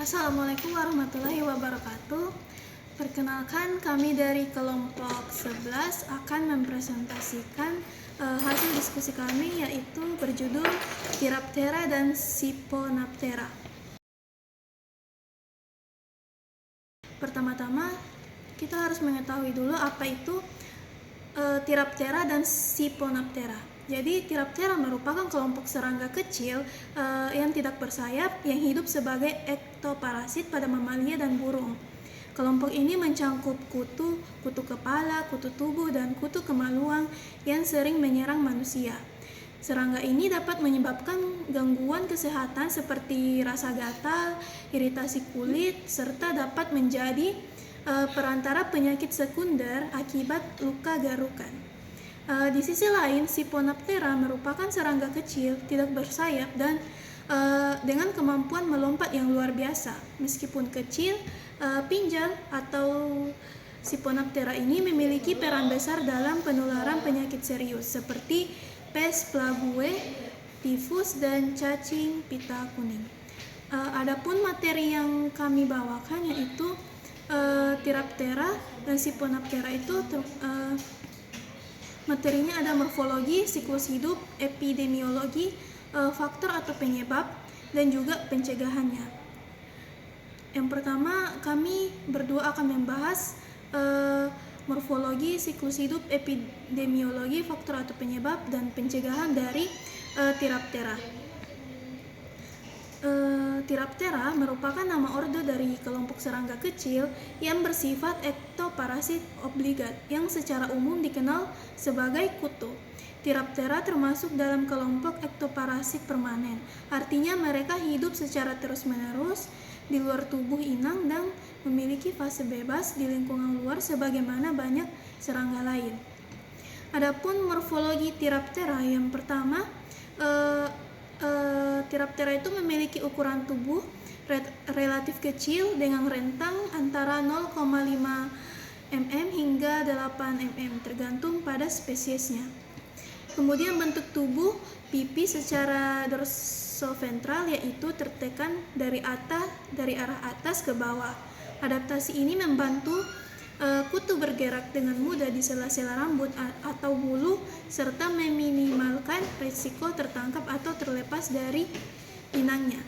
Assalamualaikum warahmatullahi wabarakatuh. Perkenalkan, kami dari kelompok 11 akan mempresentasikan hasil diskusi kami, yaitu berjudul Tiraptera dan Siponaptera. Pertama-tama kita harus mengetahui dulu apa itu Tiraptera dan Siponaptera. Jadi Tiraptera merupakan kelompok serangga kecil yang tidak bersayap yang hidup sebagai ektoparasit pada mamalia dan burung. Kelompok ini mencangkup kutu, kutu kepala, kutu tubuh, dan kutu kemaluan yang sering menyerang manusia. Serangga ini dapat menyebabkan gangguan kesehatan seperti rasa gatal, iritasi kulit, serta dapat menjadi perantara penyakit sekunder akibat luka garukan. Di sisi lain, Siponaptera merupakan serangga kecil, tidak bersayap, dan dengan kemampuan melompat yang luar biasa. Meskipun kecil, pinjal atau Siponaptera ini memiliki peran besar dalam penularan penyakit serius seperti pes, plague, tifus, dan cacing pita kuning. Adapun materi yang kami bawakan yaitu Tiraptera dan Siponaptera itu materinya ada morfologi, siklus hidup, epidemiologi, faktor atau penyebab, dan juga pencegahannya. Yang pertama, kami berdua akan membahas morfologi, siklus hidup, epidemiologi, faktor atau penyebab, dan pencegahan dari Tiraptera. Tiraptera merupakan nama orde dari kelompok serangga kecil yang bersifat ektoparasit obligat yang secara umum dikenal sebagai kutu. Tiraptera termasuk dalam kelompok ektoparasit permanen, artinya mereka hidup secara terus-menerus di luar tubuh inang dan memiliki fase bebas di lingkungan luar sebagaimana banyak serangga lain. Adapun morfologi Tiraptera, yang pertama, Tiraptera itu memiliki ukuran tubuh relatif kecil dengan rentang antara 0,5 mm hingga 8 mm tergantung pada spesiesnya. Kemudian bentuk tubuh pipi secara dorsoventral yaitu tertekan dari arah atas ke bawah. Adaptasi ini membantu kutu bergerak dengan mudah di sela-sela rambut atau bulu serta meminimalkan risiko tertangkap atau terlepas dari inangnya.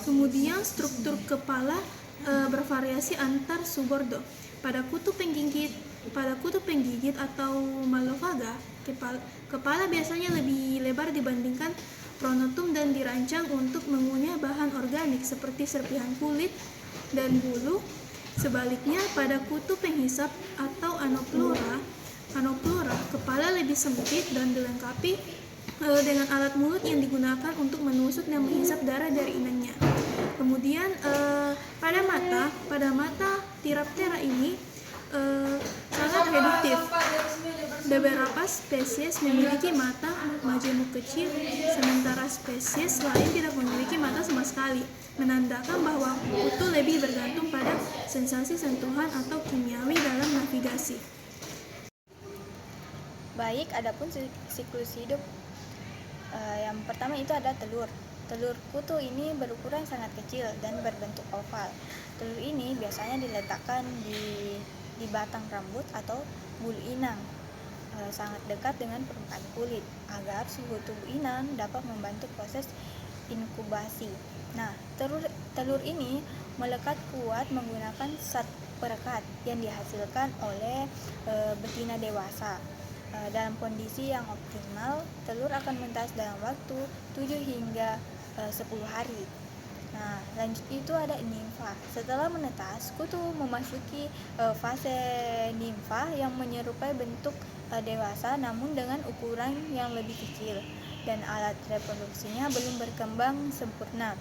Kemudian struktur kepala bervariasi antar subordo. Pada kutu penggigit atau Malofaga, kepala biasanya lebih lebar dibandingkan pronotum dan dirancang untuk mengunyah bahan organik seperti serpihan kulit dan bulu. Sebaliknya, pada kutu penghisap atau Anoplura, kepala lebih sempit dan dilengkapi dengan alat mulut yang digunakan untuk menusuk dan menghisap darah dari inangnya. Kemudian pada mata Tiraptera ini sangat reduktif. Beberapa spesies memiliki mata majemuk kecil, sementara spesies lain tidak memiliki mata sama sekali, menandakan bahwa kutu lebih bergantung pada sensasi sentuhan atau kimiawi dalam navigasi. Baik, adapun siklus hidup, yang pertama itu ada telur. Telur kutu ini berukuran sangat kecil dan berbentuk oval. Telur ini biasanya diletakkan di batang rambut atau bulu inang, sangat dekat dengan permukaan kulit agar suhu tubuh inang dapat membantu proses inkubasi. Nah, telur ini melekat kuat menggunakan zat perekat yang dihasilkan oleh betina dewasa. Dalam kondisi yang optimal, telur akan menetas dalam waktu 7 hingga 10 hari. Nah, lanjut itu ada nimfa. Setelah menetas, kutu memasuki fase nimfa yang menyerupai bentuk dewasa namun dengan ukuran yang lebih kecil dan alat reproduksinya belum berkembang sempurna.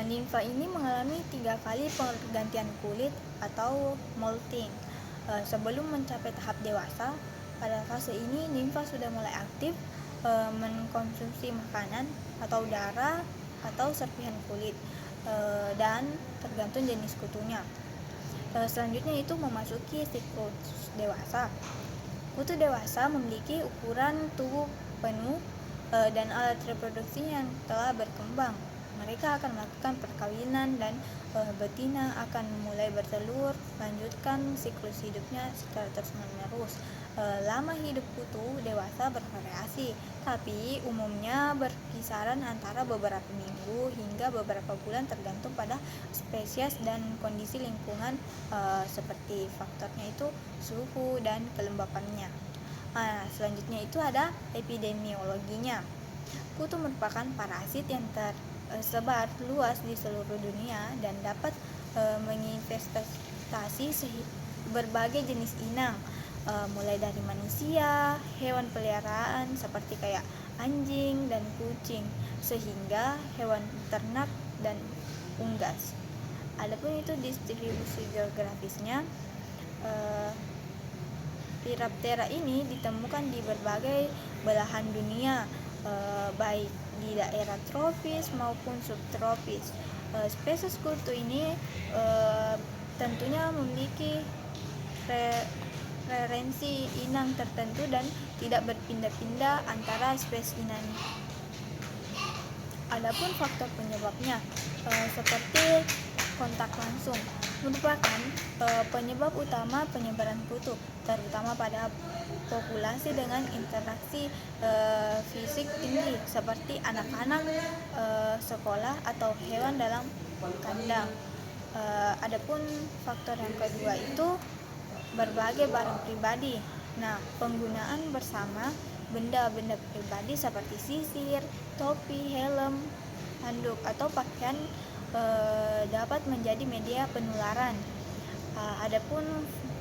Nimfa ini mengalami 3 kali pergantian kulit atau molting sebelum mencapai tahap dewasa. Pada fase ini nimfa sudah mulai aktif mengkonsumsi makanan atau darah atau serpihan kulit dan tergantung jenis kutunya. Selanjutnya itu memasuki siklus dewasa. Kutu dewasa memiliki ukuran tubuh penuh dan alat reproduksi yang telah berkembang. mereka akan melakukan perkawinan dan betina akan mulai bertelur, lanjutkan siklus hidupnya secara terus-menerus. Lama hidup kutu dewasa bervariasi, tapi umumnya berkisaran antara beberapa minggu hingga beberapa bulan tergantung pada spesies dan kondisi lingkungan, seperti faktornya itu suhu dan kelembapannya. Selanjutnya itu ada epidemiologinya. Kutu merupakan parasit yang tersebar luas di seluruh dunia dan dapat menginvestasi berbagai jenis inang, mulai dari manusia, hewan peliharaan seperti kayak anjing dan kucing, sehingga hewan ternak dan unggas. Adapun itu distribusi geografisnya, Phyraphthera ini ditemukan di berbagai belahan dunia, baik di daerah tropis maupun subtropis. Spesies kutu ini tentunya memiliki preferensi inang tertentu dan tidak berpindah-pindah antara spesies inang. Adapun faktor penyebabnya, seperti kontak langsung, merupakan penyebab utama penyebaran kutu, terutama pada populasi dengan interaksi fisik tinggi seperti anak-anak sekolah atau hewan dalam kandang. Adapun faktor yang kedua itu berbagai barang pribadi. Nah, penggunaan bersama benda-benda pribadi seperti sisir, topi, helm, handuk atau pakaian dapat menjadi media penularan. Adapun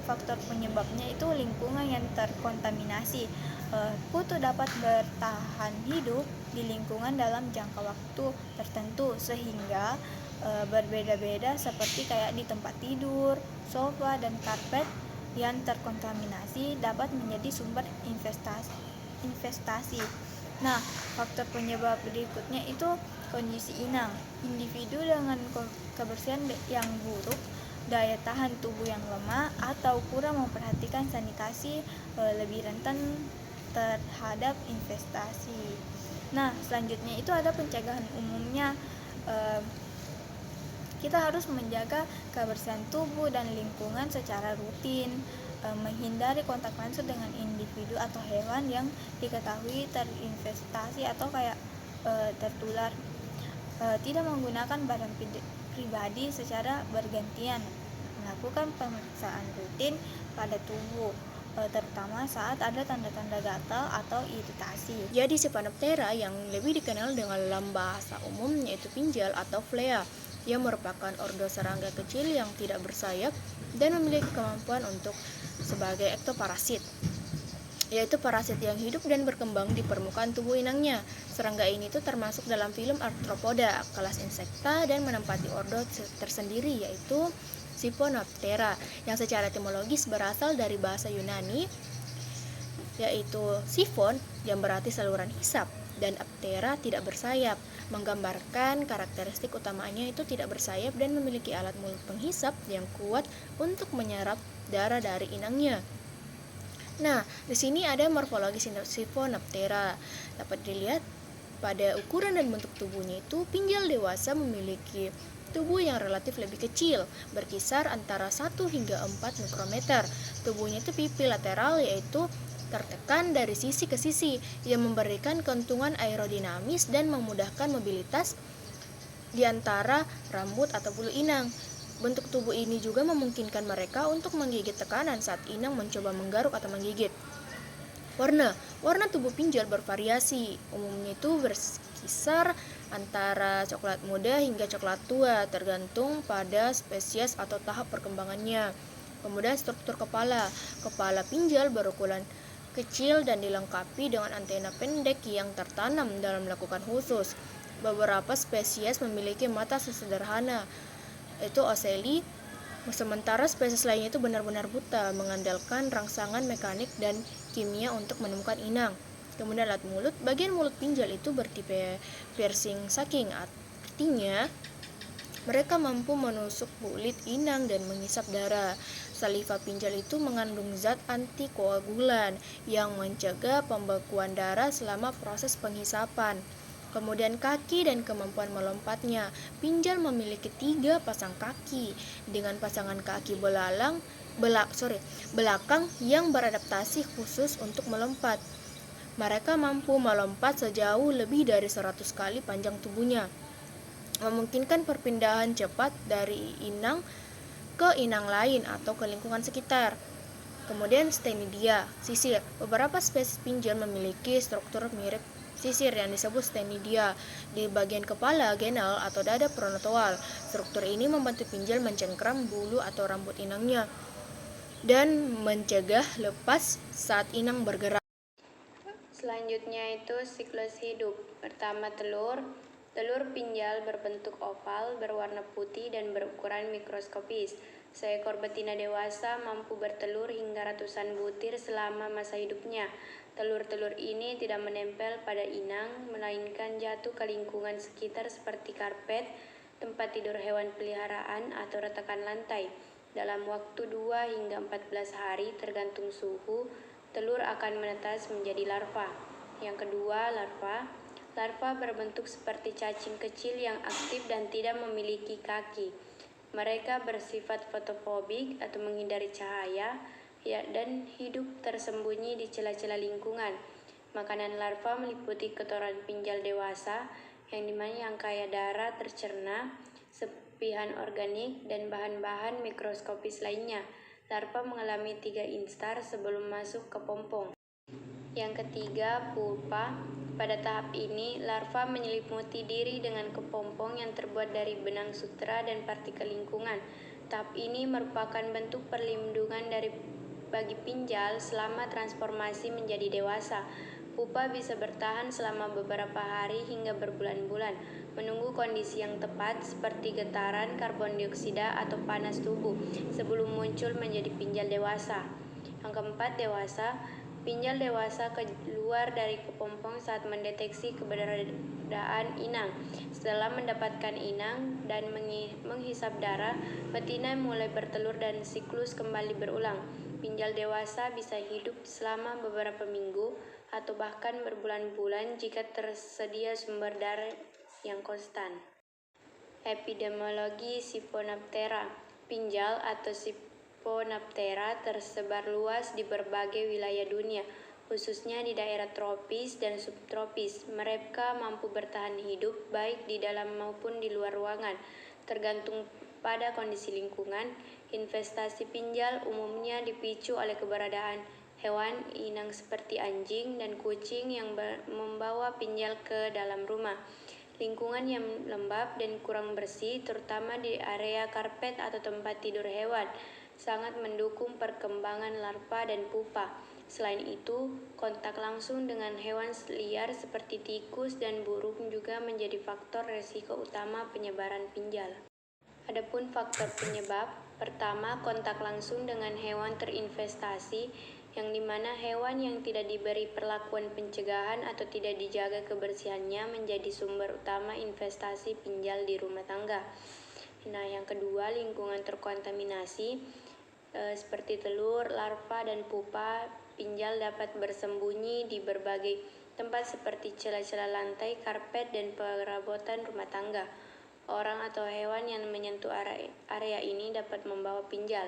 faktor penyebabnya itu lingkungan yang terkontaminasi. Kutu dapat bertahan hidup di lingkungan dalam jangka waktu tertentu sehingga berbeda-beda, seperti kayak di tempat tidur, sofa, dan karpet yang terkontaminasi dapat menjadi sumber investasi. Nah, faktor penyebab berikutnya itu kondisi inang. Individu dengan kebersihan yang buruk, daya tahan tubuh yang lemah, atau kurang memperhatikan sanitasi lebih rentan terhadap investasi. Nah, selanjutnya itu ada pencegahan umumnya. Kita harus menjaga kebersihan tubuh dan lingkungan secara rutin, menghindari kontak langsung dengan individu atau hewan yang diketahui terinfestasi atau kayak tertular, tidak menggunakan barang pribadi secara bergantian, melakukan pemeriksaan rutin pada tubuh, terutama saat ada tanda-tanda gatal atau iritasi. Jadi Siphonophthera yang lebih dikenal dengan dalam bahasa umum yaitu pinjal atau flea, yang merupakan ordo serangga kecil yang tidak bersayap dan memiliki kemampuan untuk sebagai ektoparasit, yaitu parasit yang hidup dan berkembang di permukaan tubuh inangnya. Serangga ini tuh termasuk dalam film Arthropoda, kelas insekta, dan menempati ordo tersendiri yaitu Siphonophthera, yang secara etimologis berasal dari bahasa Yunani yaitu siphon yang berarti saluran hisap, dan aptera tidak bersayap, menggambarkan karakteristik utamanya itu tidak bersayap dan memiliki alat mulut penghisap yang kuat untuk menyerap darah dari inangnya. Nah, di sini ada morfologi Siphonophthera. Dapat dilihat pada ukuran dan bentuk tubuhnya itu pinjal dewasa memiliki tubuh yang relatif lebih kecil, berkisar antara 1 hingga 4 mikrometer. Tubuhnya itu pipi lateral, yaitu tertekan dari sisi ke sisi, yang memberikan keuntungan aerodinamis dan memudahkan mobilitas di antara rambut atau bulu inang. Bentuk tubuh ini juga memungkinkan mereka untuk menggigit tekanan saat inang mencoba menggaruk atau menggigit. Warna tubuh pinjal bervariasi, umumnya itu berkisar antara coklat muda hingga coklat tua, tergantung pada spesies atau tahap perkembangannya. Kemudian struktur kepala pinjal berukuran kecil dan dilengkapi dengan antena pendek yang tertanam dalam lekukan khusus. Beberapa spesies memiliki mata sesederhana, yaitu ocelli, sementara spesies lainnya itu benar-benar buta, mengandalkan rangsangan mekanik dan kimia untuk menemukan inang. Kemudian alat mulut, bagian mulut pinjal itu bertipe piercing sucking, artinya mereka mampu menusuk kulit inang dan menghisap darah. Saliva pinjal itu mengandung zat antikoagulan yang mencegah pembekuan darah selama proses penghisapan. Kemudian kaki dan kemampuan melompatnya. Pinjal memiliki 3 pasang kaki dengan pasangan kaki belakang yang beradaptasi khusus untuk melompat. Mereka mampu melompat sejauh lebih dari 100 kali panjang tubuhnya, memungkinkan perpindahan cepat dari inang ke inang lain atau ke lingkungan sekitar. Kemudian stenidia, sisir. Beberapa spesies pinjal memiliki struktur mirip sisir yang disebut stenidia di bagian kepala, genal, atau dada pronotoal. Struktur ini membantu pinjal mencengkram bulu atau rambut inangnya dan mencegah lepas saat inang bergerak. Selanjutnya itu siklus hidup. Pertama, telur. Telur pinjal berbentuk oval, berwarna putih dan berukuran mikroskopis. Seekor betina dewasa mampu bertelur hingga ratusan butir selama masa hidupnya. Telur-telur ini tidak menempel pada inang, melainkan jatuh ke lingkungan sekitar seperti karpet, tempat tidur hewan peliharaan, atau retakan lantai. Dalam waktu 2 hingga 14 hari tergantung suhu, telur akan menetas menjadi larva. Yang kedua, larva. Larva berbentuk seperti cacing kecil yang aktif dan tidak memiliki kaki. Mereka bersifat fotofobik atau menghindari cahaya dan hidup tersembunyi di celah-celah lingkungan. Makanan larva meliputi kotoran pinjal dewasa yang kaya darah tercerna, serpihan organik, dan bahan-bahan mikroskopis lainnya. Larva mengalami 3 instar sebelum masuk ke pompong. Yang ketiga, pulpa. Pada tahap ini, larva menyelimuti diri dengan kepompong yang terbuat dari benang sutra dan partikel lingkungan. Tahap ini merupakan bentuk perlindungan bagi pinjal selama transformasi menjadi dewasa. Pupa bisa bertahan selama beberapa hari hingga berbulan-bulan, menunggu kondisi yang tepat seperti getaran karbon dioksida atau panas tubuh sebelum muncul menjadi pinjal dewasa. Yang keempat, dewasa. Pinjal dewasa keluar dari kepompong saat mendeteksi keberadaan inang. Setelah mendapatkan inang dan menghisap darah, betina mulai bertelur dan siklus kembali berulang. Pinjal dewasa bisa hidup selama beberapa minggu atau bahkan berbulan-bulan jika tersedia sumber darah yang konstan. Epidemiologi Siphonaptera. Pinjal atau Siphonaptera tersebar luas di berbagai wilayah dunia, khususnya di daerah tropis dan subtropis. Mereka mampu bertahan hidup baik di dalam maupun di luar ruangan, tergantung pada kondisi lingkungan. Investasi pinjal umumnya dipicu oleh keberadaan hewan inang seperti anjing dan kucing yang membawa pinjal ke dalam rumah. Lingkungan yang lembab dan kurang bersih, terutama di area karpet atau tempat tidur hewan, sangat mendukung perkembangan larva dan pupa. Selain itu, kontak langsung dengan hewan liar seperti tikus dan burung juga menjadi faktor resiko utama penyebaran pinjal. Adapun faktor penyebab, pertama, kontak langsung dengan hewan terinvestasi, yang dimana hewan yang tidak diberi perlakuan pencegahan atau tidak dijaga kebersihannya menjadi sumber utama investasi pinjal di rumah tangga. Nah, yang kedua, lingkungan terkontaminasi seperti telur, larva, dan pupa pinjal dapat bersembunyi di berbagai tempat seperti celah-celah lantai, karpet, dan perabotan rumah tangga. Orang atau hewan yang menyentuh area ini dapat membawa pinjal.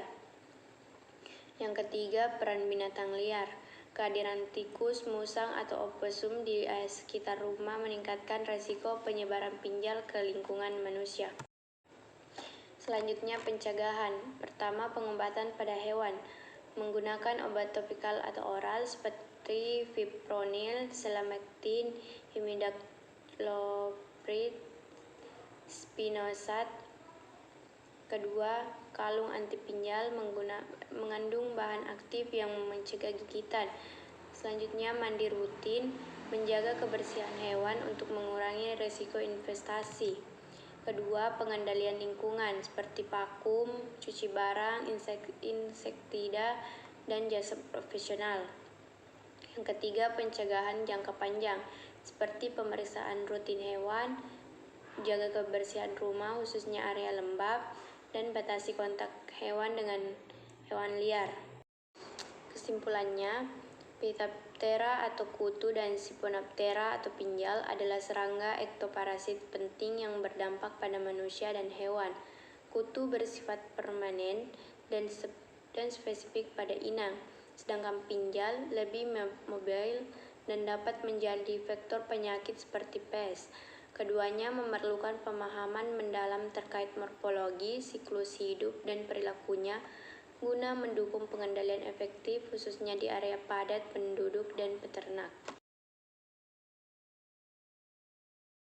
Yang ketiga, peran binatang liar. Kehadiran tikus, musang, atau opossum di sekitar rumah meningkatkan risiko penyebaran pinjal ke lingkungan manusia. Selanjutnya, pencegahan. Pertama, pengobatan pada hewan. Menggunakan obat topikal atau oral seperti fipronil, selamektin, imidacloprid, spinosad. Kedua, kalung anti pinjal mengandung bahan aktif yang mencegah gigitan. Selanjutnya, mandi rutin, menjaga kebersihan hewan untuk mengurangi risiko investasi. Kedua, pengendalian lingkungan seperti vakum, cuci barang, insektida, dan jasa profesional. Yang ketiga, pencegahan jangka panjang seperti pemeriksaan rutin hewan, jaga kebersihan rumah khususnya area lembab, dan batasi kontak hewan dengan hewan liar. Kesimpulannya, Lepidoptera atau kutu dan Siponaptera atau pinjal adalah serangga ektoparasit penting yang berdampak pada manusia dan hewan. Kutu bersifat permanen dan spesifik pada inang, sedangkan pinjal lebih mobil dan dapat menjadi vektor penyakit seperti pes. Keduanya memerlukan pemahaman mendalam terkait morfologi, siklus hidup, dan perilakunya guna mendukung pengendalian efektif khususnya di area padat penduduk dan peternak.